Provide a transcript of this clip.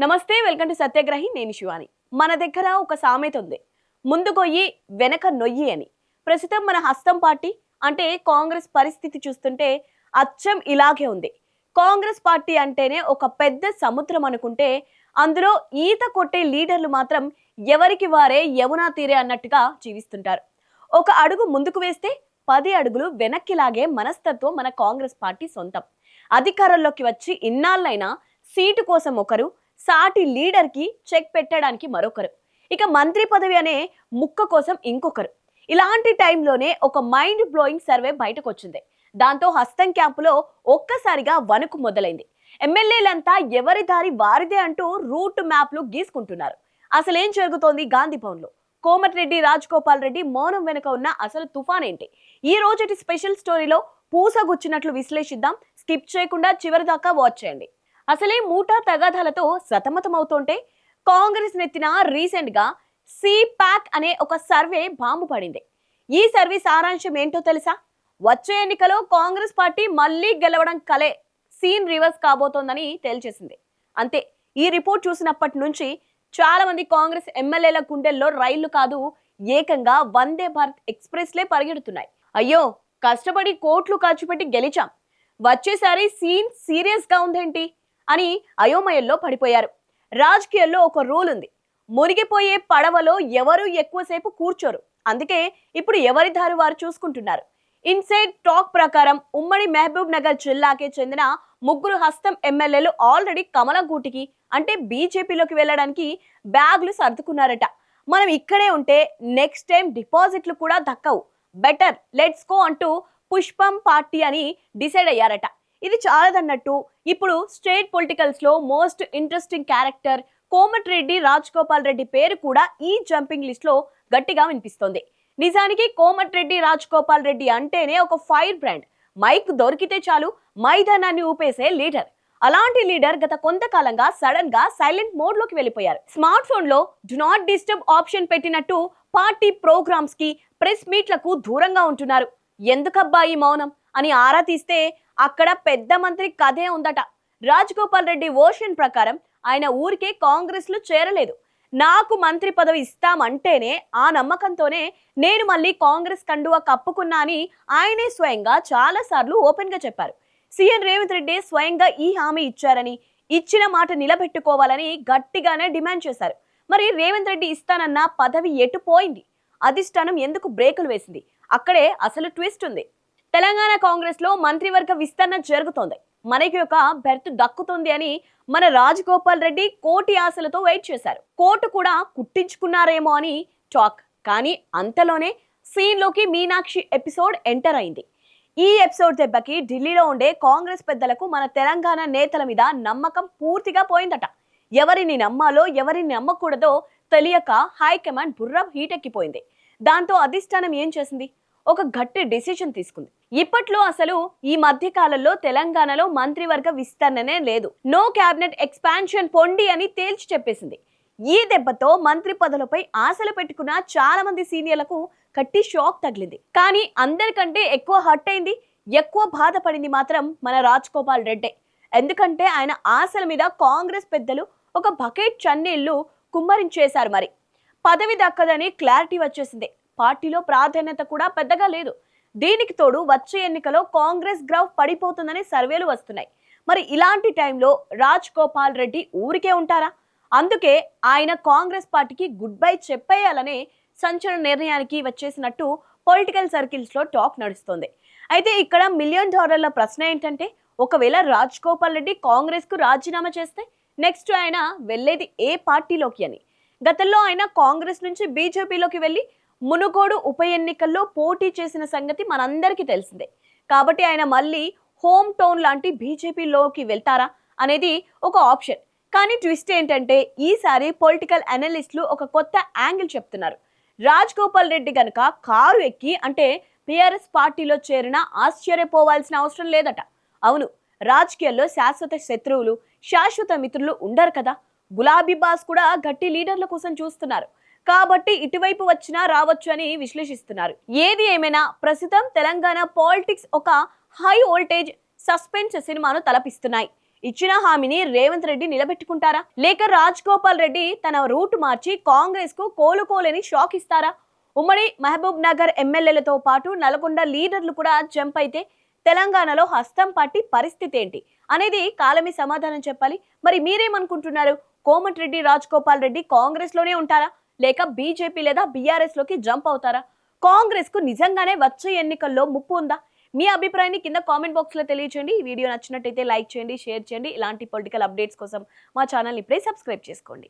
నమస్తే, welcome to సత్యగ్రహి. నేను శివాని. మన దగ్గర ఒక సామెత ఉంది, ముందు గొయ్యి వెనక నొయ్యి అని. ప్రస్తుతం మన హస్తం పార్టీ అంటే కాంగ్రెస్ పరిస్థితి చూస్తుంటే అచ్చం ఇలాగే ఉంది. కాంగ్రెస్ పార్టీ అంటేనే ఒక పెద్ద సముద్రం అనుకుంటే అందులో ఈత కొట్టే లీడర్లు మాత్రం ఎవరికి వారే యమునా తీరే అన్నట్టుగా జీవిస్తుంటారు. ఒక అడుగు ముందుకు వేస్తే 10 అడుగులు వెనక్కి లాగే మనస్తత్వం మన కాంగ్రెస్ పార్టీ సొంతం. అధికారంలోకి వచ్చి ఇన్నాళ్ళైనా సీటు కోసం ఒకరు, సాటి లీడర్ కి చెక్ పెట్టడానికి మరొకరు, ఇక మంత్రి పదవి అనే ముక్క కోసం ఇంకొకరు. ఇలాంటి టైంలోనే ఒక మైండ్ బ్లోయింగ్ సర్వే బయటకు వచ్చింది. దాంతో హస్తం క్యాంపులో ఒక్కసారిగా వణుకు మొదలైంది. ఎమ్మెల్యేలంతా ఎవరి దారి వారిదే అంటూ రూట్ మ్యాప్లు గీసుకుంటున్నారు. అసలేం జరుగుతోంది గాంధీ భవన్ లో? కోమటిరెడ్డి రాజగోపాల్ రెడ్డి మౌనం వెనుక ఉన్న అసలు తుఫాన్ ఏంటి? ఈ రోజటి స్పెషల్ స్టోరీలో పూసగుచ్చినట్లు విశ్లేషిద్దాం. స్కిప్ చేయకుండా చివరి దాకా వాచ్ చేయండి. అసలే మూటా తగాదాలతో సతమతమవుతుంటే కాంగ్రెస్ నెత్తిన రీసెంట్ గా సిపాక్ అనే ఒక సర్వే బాంబు పడింది. ఈ సర్వే సారాంశం ఏంటో తెలుసా? వచ్చే ఎన్నికలో కాంగ్రెస్ పార్టీ మళ్ళీ గెలవడం కలే, సీన్ రివర్స్ కాబోతోందని తేల్చేసింది. అంతే. ఈ రిపోర్ట్ చూసినప్పటి నుంచి చాలా మంది కాంగ్రెస్ ఎమ్మెల్యేల గుండెల్లో రైళ్లు కాదు, ఏకంగా వందే భారత్ ఎక్స్ప్రెస్ లే పరిగెడుతున్నాయి. అయ్యో, కష్టపడి కోట్లు ఖర్చు పెట్టి గెలిచాం, వచ్చేసారి సీన్ సీరియస్ గా ఉందేంటి అని అయోమయంలో పడిపోయారు. రాజకీయాల్లో ఒక రూల్ ఉంది, మునిగిపోయే పడవలో ఎవరు ఎక్కువసేపు కూర్చోరు. అందుకే ఇప్పుడు ఎవరి దారి వారు చూసుకుంటున్నారు. ఇన్సైడ్ టాక్ ప్రకారం ఉమ్మడి మహబూబ్ నగర్ జిల్లాకే చెందిన 3 హస్తం ఎమ్మెల్యేలు ఆల్రెడీ కమలగూటికి అంటే బీజేపీలోకి వెళ్ళడానికి బ్యాగులు సర్దుకున్నారట. మనం ఇక్కడే ఉంటే నెక్స్ట్ టైం డిపాజిట్లు కూడా దక్కవు, బెటర్ లెట్స్ గో అంటూ పుష్పం పార్టీ అని డిసైడ్ అయ్యారట. ఇది చాలదన్నట్టు ఇప్పుడు స్టేట్ పొలిటికల్స్ లో most interesting character Komatireddy Rajagopal Reddy పేరు కూడా ఈ జంపింగ్ లిస్ట్ లో గట్టిగా వినిపిస్తోంది. నిజానికి కోమటిరెడ్డి రాజగోపాల్ రెడ్డి అంటేనే ఒక ఫైర్ బ్రాండ్. మైక్ దొరికితే చాలు మైదానాన్ని ఊపేసే లీడర్. అలాంటి లీడర్ గత కొంతకాలంగా సడన్ గా సైలెంట్ మోడ్ లోకి వెళ్ళిపోయారు. స్మార్ట్ ఫోన్ లో డు నాట్ డిస్టర్బ్ ఆప్షన్ పెట్టినట్టు పార్టీ ప్రోగ్రామ్స్ కి, ప్రెస్ మీట్లకు దూరంగా ఉంటున్నారు. ఎందుకబ్బా ఈ మౌనం అని ఆరా తీస్తే అక్కడ పెద్ద మంత్రి కథే ఉందట. రాజగోపాల్ రెడ్డి వర్షన్ ప్రకారం ఆయన ఊరికే కాంగ్రెస్ లో చేరలేదు. నాకు మంత్రి పదవి ఇస్తామంటేనే ఆ నమ్మకంతోనే నేను మళ్ళీ కాంగ్రెస్ కండువా కప్పుకున్నా అని ఆయనే స్వయంగా చాలా సార్లు ఓపెన్ గా చెప్పారు. సీఎం రేవంత్ రెడ్డి స్వయంగా ఈ హామీ ఇచ్చారని, ఇచ్చిన మాట నిలబెట్టుకోవాలని గట్టిగానే డిమాండ్ చేశారు. మరి రేవంత్ రెడ్డి ఇస్తానన్న పదవి ఎటు పోయింది? అధిష్టానం ఎందుకు బ్రేకులు వేసింది? అక్కడే అసలు ట్విస్ట్ ఉంది. తెలంగాణ కాంగ్రెస్ లో మంత్రివర్గ విస్తరణ జరుగుతోంది. మనకి ఒక బెర్త్ దక్కుతుంది అని మన రాజగోపాల్ రెడ్డి కోటి ఆశలతో వెయిట్ చేశారు. కోటు కూడా కుట్టించుకున్నారేమో అని టాక్. కానీ అంతలోనే సీన్ లోకి మీనాక్షి ఎపిసోడ్ ఎంటర్ అయింది. ఈ ఎపిసోడ్ దెబ్బకి ఢిల్లీలో ఉండే కాంగ్రెస్ పెద్దలకు మన తెలంగాణ నేతల మీద నమ్మకం పూర్తిగా పోయిందట. ఎవరిని నమ్మాలో ఎవరిని నమ్మకూడదో తెలియక హైకమాండ్ బుర్ర హీటెక్కిపోయింది. దాంతో అధిష్టానం ఏం చేసింది? ఒక గట్టి డెసిషన్ తీసుకుంది. ఇప్పట్లో అసలు ఈ మధ్య కాలంలో తెలంగాణలో మంత్రివర్గ విస్తరణనే లేదు, నో క్యాబినెట్ ఎక్స్పాన్షన్ పొండి అని తేల్చి చెప్పేసింది. ఈ దెబ్బతో మంత్రి పదవులపై ఆశలు పెట్టుకున్న చాలా మంది సీనియర్లకు గట్టి షాక్ తగిలింది. కానీ అందరికంటే ఎక్కువ హర్ట్ అయింది, ఎక్కువ బాధపడింది మాత్రం మన రాజగోపాల్ రెడ్డే. ఎందుకంటే ఆయన ఆశల మీద కాంగ్రెస్ పెద్దలు ఒక బకెట్ చన్నీళ్లు కుమ్మరించేశారు. మరి పదవి దక్కదని క్లారిటీ వచ్చేసింది. పార్టీలో ప్రాధాన్యత కూడా పెద్దగా లేదు. దీనికి తోడు వచ్చే ఎన్నికలో కాంగ్రెస్ గ్రాఫ్ పడిపోతుందని సర్వేలు వస్తున్నాయి. మరి ఇలాంటి టైంలో రాజగోపాల్ రెడ్డి ఊరికే ఉంటారా? అందుకే ఆయన కాంగ్రెస్ పార్టీకి గుడ్ బై చెప్పేయాలనే సంచలన నిర్ణయానికి వచ్చేసినట్టు పొలిటికల్ సర్కిల్స్ లో టాక్ నడుస్తోంది. అయితే ఇక్కడ $1 మిలియన్ ప్రశ్న ఏంటంటే, ఒకవేళ రాజగోపాల్ రెడ్డి కాంగ్రెస్ కు రాజీనామా చేస్తే నెక్స్ట్ ఆయన వెళ్లేది ఏ పార్టీలోకి అని. గతంలో ఆయన కాంగ్రెస్ నుంచి బీజేపీలోకి వెళ్లి మునుగోడు ఉప ఎన్నికల్లో పోటీ చేసిన సంగతి మనందరికీ తెలిసిందే. కాబట్టి ఆయన మళ్ళీ హోమ్ టౌన్ లాంటి బీజేపీలోకి వెళ్తారా అనేది ఒక ఆప్షన్. కానీ ట్విస్ట్ ఏంటంటే ఈసారి పొలిటికల్ అనలిస్టులు ఒక కొత్త యాంగిల్ చెప్తున్నారు. రాజగోపాల్ రెడ్డి గనక కారు ఎక్కి అంటే టీఆర్ఎస్ పార్టీలో చేరిన ఆశ్చర్యపోవాల్సిన అవసరం లేదట. అవును, రాజకీయాల్లో శాశ్వత శత్రువులు, శాశ్వత మిత్రులు ఉండరు కదా. గులాబీ బాస్ కూడా గట్టి లీడర్ల కోసం చూస్తున్నారు. కాబట్టి ఇటువైపు వచ్చినా రావచ్చు అని విశ్లేషిస్తున్నారు. ఏది ఏమైనా ప్రస్తుతం తెలంగాణ పాలిటిక్స్ ఒక హై వోల్టేజ్ సస్పెన్స్ సినిమాను తలపిస్తున్నాయి. ఇచ్చిన హామీని రేవంత్ రెడ్డి నిలబెట్టుకుంటారా, లేక రాజ్ గోపాల్ రెడ్డి తన రూట్ మార్చి కాంగ్రెస్ కు కోలుకోలేని షాక్ ఇస్తారా? ఉమ్మడి మహబూబ్ నగర్ ఎమ్మెల్యేలతో పాటు నల్గొండ లీడర్లు కూడా జంప్ అయితే తెలంగాణలో హస్తం పార్టీ పరిస్థితి ఏంటి అనేది కాలమే సమాధానం చెప్పాలి. మరి మీరేమనుకుంటున్నారు? కోమటిరెడ్డి రాజ్ గోపాల్ రెడ్డి కాంగ్రెస్ లోనే ఉంటారా, లేక బీజేపీ లేదా బీఆర్ఎస్ లోకి జంప్ అవుతారా? కాంగ్రెస్ కు నిజంగానే వచ్చే ఎన్నికల్లో ముప్పు ఉందా? మీ అభిప్రాయాన్ని కింద కామెంట్ బాక్స్ లో తెలియజేయండి. ఈ వీడియో నచ్చినట్టయితే లైక్ చేయండి, షేర్ చేయండి. ఇలాంటి పొలిటికల్ అప్డేట్స్ కోసం మా ఛానల్ ఇప్పుడే సబ్స్క్రైబ్ చేసుకోండి.